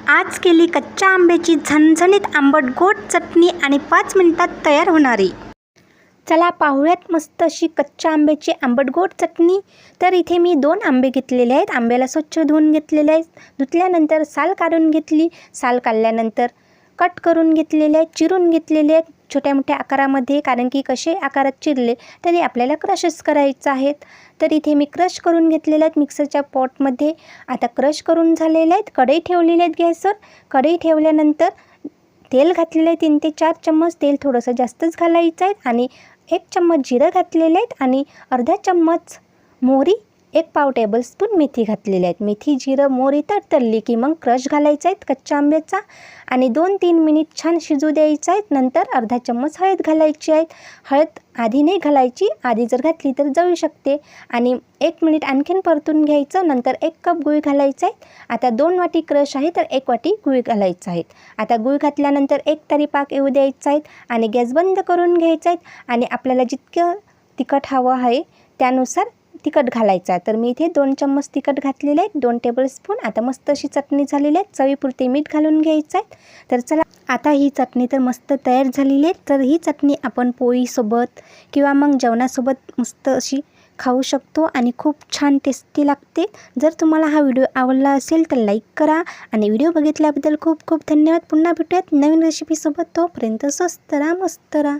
आज केली कच्च्या आंब्याची झणझणीत आंबट गोड चटणी आणि 5 मिनिटात तयार होणारी. चला पाहूयात मस्त अशी कच्च्या आंब्याची आंबट गोड चटणी. तर इथे मी 2 आंबे घेतलेले आहेत. आंब्याला स्वच्छ धुवून घेतलेले आहेत. धुतल्यानंतर साल काढून घेतली. साल काढल्यानंतर कट करून घेतलेले आहेत, चिरून घेतलेले आहेत छोट्या मोठ्या आकारामध्ये, कारण की कसे आकारात चिरले तरी आपल्याला क्रशच करायचं आहेत. तर इथे मी क्रश करून घेतलेले आहेत मिक्सरच्या पॉटमध्ये. आता क्रश करून झालेले आहेत. कढई ठेवलेली आहेत गॅसवर. कढई ठेवल्यानंतर तेल घातलेलं आहे 3 ते 4 चम्मच. तेल थोडंसं जास्तच घालायचं आहे आणि 1 चम्मच जिरं घातलेले आहेत आणि अर्धा चम्मच मोहरी, 1 पाव टेबलस्पून मेथी घातलेले आहेत. मेथी, जिरं, मोहरी तडतडली की मग क्रश घालायचा आहे कच्च्या आंब्याचा आणि 2-3 मिनिट छान शिजू द्यायचं आहे. नंतर अर्धा चम्मच हळद घालायची आहे. हळद आधी नाही घालायची, आधी जर घातली तर जळू शकते. आणि 1 मिनिट आणखीन परतून घ्यायचं. नंतर 1 कप गूळ घालायचा आहे. आता 2 वाटी क्रश आहे तर 1 वाटी गूळ घालायचा आहे. आता गूळ घातल्यानंतर 1 तरी पाक येऊ द्यायचा आहे आणि गॅस बंद करून घ्यायचा आहे. आणि आपल्याला जितकं तिखट हवं आहे त्यानुसार तिखट घालायचं आहे. तर मी इथे 2 चम्मच तिखट घातलेले आहेत, 2 टेबलस्पून. आता मस्त अशी चटणी झालेली आहे. चवीपुरते मीठ घालून घ्यायचं आहे. तर चला आता ही चटणी तर मस्त तयार झालेली आहे. तर ही चटणी आपण पोळीसोबत किंवा मग जेवणासोबत मस्त अशी खाऊ शकतो आणि खूप छान टेस्टी लागते. जर तुम्हाला हा व्हिडिओ आवडला असेल तर लाईक करा आणि व्हिडिओ बघितल्याबद्दल खूप खूप धन्यवाद. पुन्हा भेटूयात नवीन रेसिपीसोबत. तोपर्यंत स्वस्त राहा, मस्त राहा.